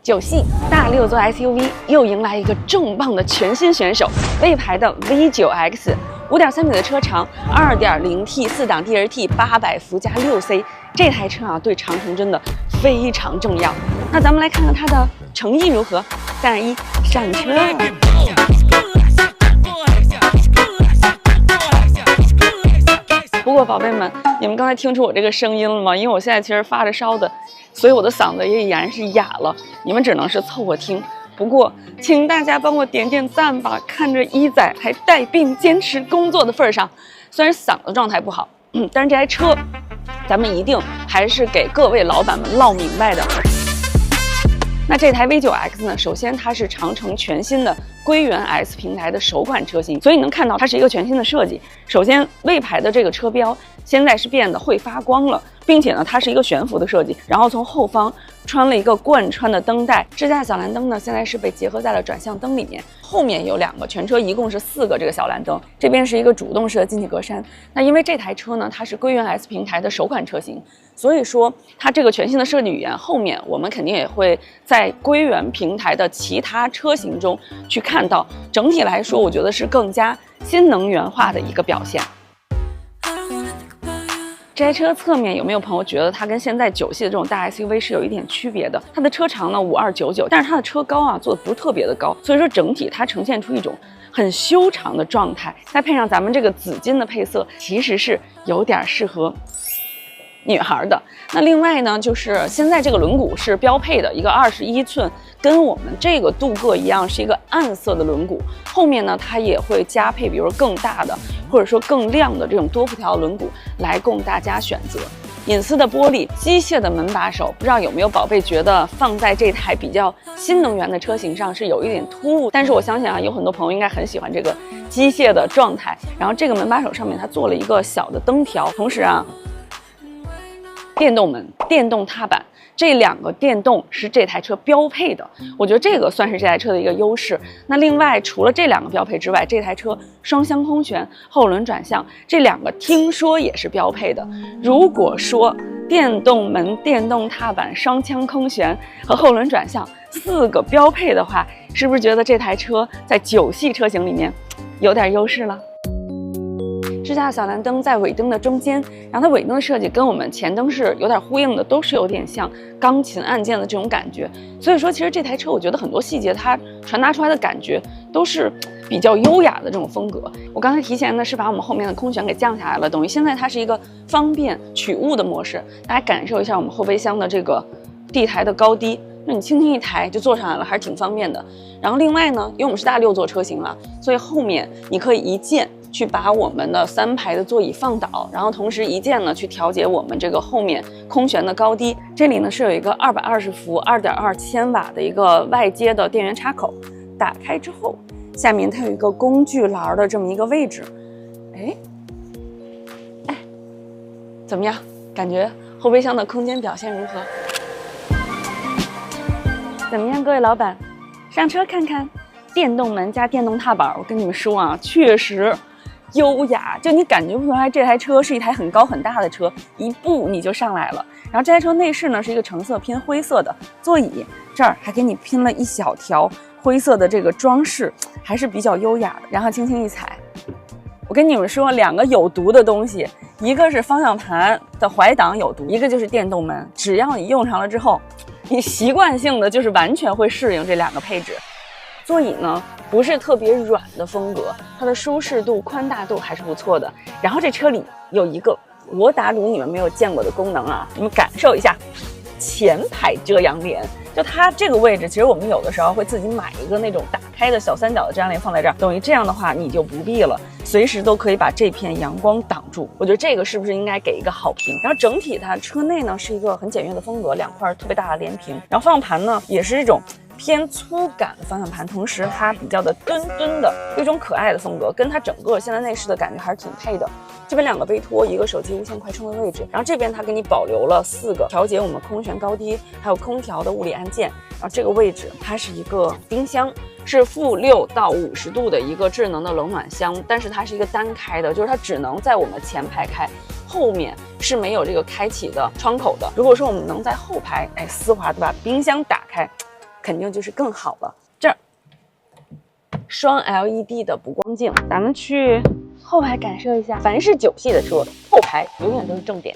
九系大六座 SUV 又迎来一个重磅的全新选手，魏牌的 V9X，5.3米的车长，2.0T 4档 DRT，800伏加6C， 这台车啊对长城真的非常重要。那咱们来看看它的诚意如何。3、2、1，上车！不过宝贝们，你们刚才听出我这个声音了吗？因为我现在其实发着烧的，所以我的嗓子也已然是哑了，你们只能是凑合听。不过，请大家帮我点点赞吧！看着一仔还带病坚持工作的份上，虽然嗓子状态不好，但是这台车，咱们一定还是给各位老板们唠明白的。那这台 V9X 呢，首先它是长城全新的归元 S 平台的首款车型，所以你能看到它是一个全新的设计。首先，魏牌的这个车标现在是变得会发光了，并且呢，它是一个悬浮的设计，然后从后方穿了一个贯穿的灯带，支架小蓝灯呢，现在是被结合在了转向灯里面。后面有2个，全车一共是4个这个小蓝灯，这边是一个主动式的进气格栅。那因为这台车呢，它是归元 S 平台的首款车型，所以说它这个全新的设计语言，后面我们肯定也会在归元平台的其他车型中去看到。整体来说，我觉得是更加新能源化的一个表现。这台车侧面有没有朋友觉得它跟现在9系的这种大 SUV 是有一点区别的？它的车长呢5299，但是它的车高啊做的不是特别的高，所以说整体它呈现出一种很修长的状态，再配上咱们这个紫金的配色，其实是有点适合女孩的。那另外呢，就是现在这个轮毂是标配的一个21寸，跟我们这个镀铬一样，是一个暗色的轮毂。后面呢，它也会加配，比如更大的或者说更亮的这种多辐条轮毂来供大家选择。隐私的玻璃，机械的门把手，不知道有没有宝贝觉得放在这台比较新能源的车型上是有一点突兀？但是我相信啊，有很多朋友应该很喜欢这个机械的状态。然后这个门把手上面它做了一个小的灯条，同时啊，电动门、电动踏板，这2个电动是这台车标配的，我觉得这个算是这台车的一个优势。那另外除了这2个标配之外，这台车双箱空悬、后轮转向这2个听说也是标配的。如果说电动门、电动踏板、双腔空悬和后轮转向4个标配的话，是不是觉得这台车在9系车型里面有点优势了？支架小蓝灯在尾灯的中间，然后它尾灯的设计跟我们前灯是有点呼应的，都是有点像钢琴按键的这种感觉。所以说，其实这台车我觉得很多细节它传达出来的感觉都是比较优雅的这种风格。我刚才提前呢是把我们后面的空悬给降下来了，等于现在它是一个方便取物的模式，大家感受一下我们后备箱的这个地台的高低。那你轻轻一抬就坐上来了，还是挺方便的。然后另外呢，因为我们是大6座车型了，所以后面你可以一键去把我们的3排的座椅放倒，然后同时一键呢去调节我们这个后面空悬的高低。这里呢是有一个220伏、2.2千瓦的一个外接的电源插口，打开之后，下面它有一个工具栏的这么一个位置。哎，怎么样？感觉后备箱的空间表现如何？怎么样，各位老板，上车看看。电动门加电动踏板，我跟你们说啊，确实优雅，就你感觉不出来这台车是一台很高很大的车，一步你就上来了。然后这台车内饰呢是一个橙色拼灰色的座椅，这儿还给你拼了一小条灰色的这个装饰，还是比较优雅的。然后轻轻一踩，我跟你们说2个有毒的东西，一个是方向盘的怀档有毒，一个就是电动门。只要你用上了之后，你习惯性的就是完全会适应这2个配置。座椅呢不是特别软的风格，它的舒适度、宽大度还是不错的。然后这车里有一个我打赌你们没有见过的功能啊，你们感受一下，前排遮阳帘。就它这个位置，其实我们有的时候会自己买一个那种打开的小3角的遮阳帘放在这儿，等于这样的话你就不必了，随时都可以把这片阳光挡住。我觉得这个是不是应该给一个好评？然后整体它车内呢是一个很简约的风格，2块特别大的连屏，然后方向盘呢也是这种偏粗感的方向盘，同时它比较的墩墩的，有一种可爱的风格，跟它整个现在内饰的感觉还是挺配的。这边2个背托，一个手机无线快充的位置，然后这边它给你保留了4个调节我们空悬高低还有空调的物理按键。然后这个位置它是一个冰箱，是-6到50度的一个智能的冷暖箱，但是它是一个单开的，就是它只能在我们前排开，后面是没有这个开启的窗口的。如果说我们能在后排丝滑的把冰箱打开，肯定就是更好了。这儿双 LED 的补光镜，咱们去后排感受一下。凡是9系的车，后排永远都是正点。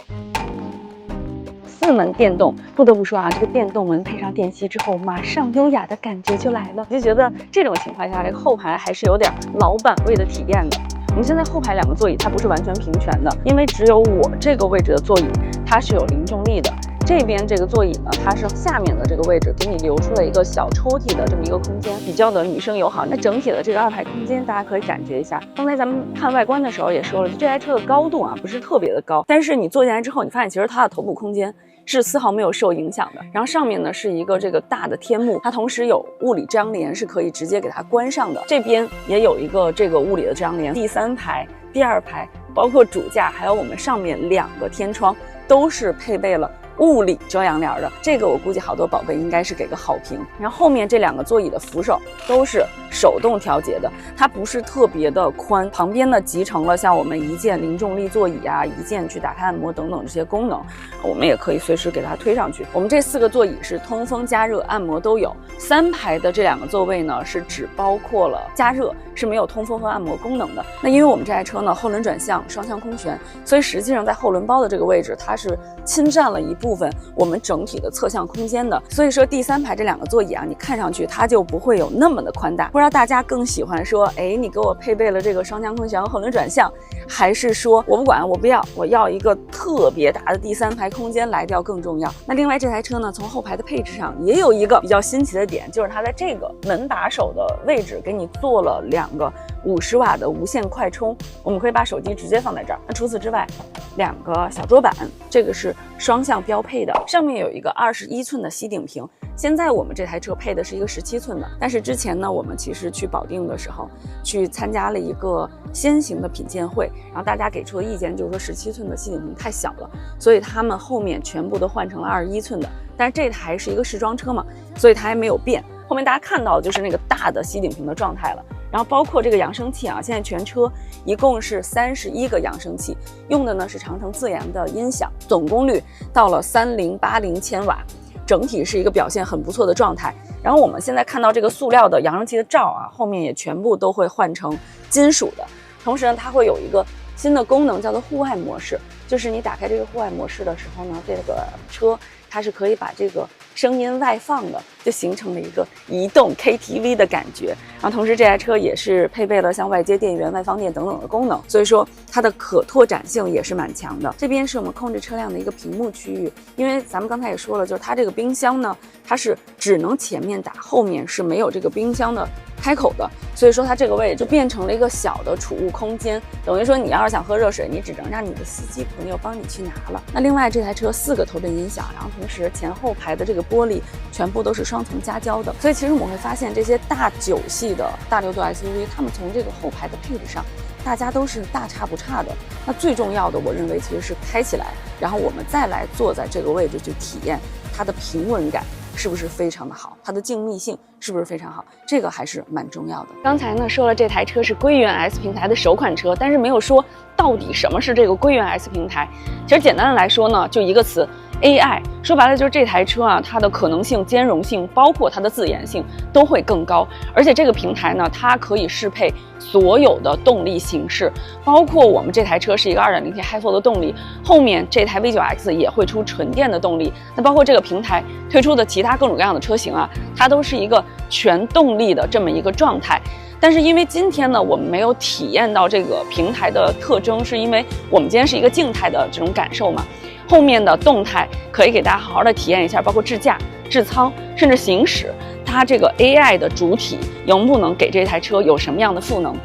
4门电动，不得不说啊，这个电动门配上电吸之后，马上优雅的感觉就来了。就觉得这种情况下，这个后排还是有点老板味的体验的。我们现在后排2个座椅它不是完全平权的，因为只有我这个位置的座椅它是有零重力的。这边这个座椅呢，它是下面的这个位置给你留出了一个小抽屉的这么一个空间，比较的女生友好。那整体的这个2排空间，大家可以感觉一下。刚才咱们看外观的时候也说了，这台车的高度啊不是特别的高，但是你坐进来之后，你发现其实它的头部空间是丝毫没有受影响的。然后上面呢是一个这个大的天幕，它同时有物理遮阳帘，是可以直接给它关上的。这边也有一个这个物理的遮阳帘。第3排、第2排，包括主驾，还有我们上面2个天窗，都是配备了物理遮阳帘的。这个我估计好多宝贝应该是给个好评。然后后面这2个座椅的扶手都是手动调节的，它不是特别的宽，旁边呢集成了像我们一键零重力座椅啊，一键去打开按摩等等这些功能，我们也可以随时给它推上去。我们这4个座椅是通风、加热、按摩都有。3排的这2个座位呢是只包括了加热，是没有通风和按摩功能的。那因为我们这台车呢后轮转向、双向空悬，所以实际上在后轮包的这个位置，它是侵占了一部分我们整体的侧向空间的。所以说第3排这2个座椅啊，你看上去它就不会有那么的宽大。不知道大家更喜欢说，哎，你给我配备了这个双向空悬和后轮转向，还是说我不管，我不要，我要一个特别大的第3排空间来掉更重要。那另外这台车呢，从后排的配置上也有一个比较新奇的点，就是它在这个门把手的位置给你做了2个50瓦的无线快充，我们可以把手机直接放在这儿。那除此之外，2个小桌板，这个是双向标配的，上面有一个21寸的吸顶屏。现在我们这台车配的是一个17寸的，但是之前呢，我们其实去保定的时候，去参加了一个先行的品鉴会，然后大家给出的意见就是说17寸的吸顶屏太小了，所以他们后面全部都换成了21寸的。但是这台是一个试装车嘛，所以它还没有变。后面大家看到的就是那个大的吸顶屏的状态了。然后包括这个扬声器啊，现在全车一共是31个扬声器，用的呢是长城自研的音响，总功率到了3080千瓦。整体是一个表现很不错的状态。然后我们现在看到这个塑料的扬声器的罩啊，后面也全部都会换成金属的。同时呢，它会有一个新的功能叫做户外模式，就是你打开这个户外模式的时候呢，这个车它是可以把这个声音外放的，就形成了一个移动 KTV 的感觉。然后同时这台车也是配备了像外接电源、外放电等等的功能，所以说它的可拓展性也是蛮强的。这边是我们控制车辆的一个屏幕区域，因为咱们刚才也说了，就是它这个冰箱呢，它是只能前面打，后面是没有这个冰箱的开口的，所以说它这个位置就变成了一个小的储物空间，等于说你要是想喝热水，你只能让你的司机朋友帮你去拿了。那另外这台车4个头枕音响，然后同时前后排的这个玻璃全部都是双层夹胶的，所以其实我们会发现这些大9系的大6座 SUV， 它们从这个后排的配置上，大家都是大差不差的。那最重要的，我认为其实是开起来，然后我们再来坐在这个位置去体验它的平稳感是不是非常的好，它的静谧性是不是非常好，这个还是蛮重要的。刚才呢说了这台车是归元 S 平台的首款车，但是没有说到底什么是这个归元 S 平台。其实简单的来说呢，就一个词 AI， 说白了就是这台车啊，它的可能性、兼容性，包括它的自研性都会更高。而且这个平台呢，它可以适配所有的动力形式，包括我们这台车是一个 2.0T Hi4 的动力，后面这台 V9X 也会出纯电的动力。那包括这个平台推出的其他各种各样的车型啊，它都是一个全动力的这么一个状态。但是因为今天呢，我们没有体验到这个平台的特征，是因为我们今天是一个静态的这种感受嘛。后面的动态可以给大家好好的体验一下，包括智驾、智操，甚至行驶，它这个 AI 的主体能不能给这台车有什么样的赋能？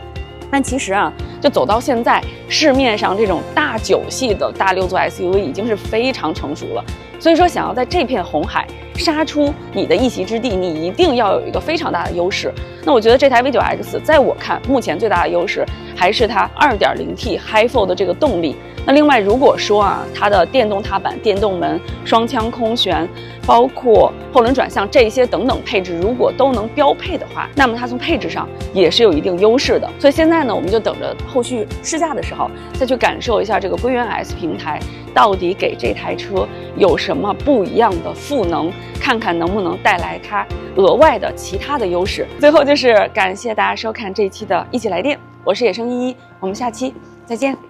但其实啊，就走到现在，市面上这种大9系的大6座 SUV 已经是非常成熟了。所以说，想要在这片红海杀出你的一席之地，你一定要有一个非常大的优势。那我觉得这台 V9X 在我看，目前最大的优势还是它 2.0T Hi-4 的这个动力。那另外，如果说啊，它的电动踏板、电动门、双腔空悬，包括后轮转向这些等等配置，如果都能标配的话，那么它从配置上也是有一定优势的。所以现在呢，我们就等着后续试驾的时候再去感受一下这个归元 S 平台到底给这台车有什么不一样的赋能，看看能不能带来它额外的其他的优势。最后就是感谢大家收看这一期的一起来电，我是野生依依，我们下期再见。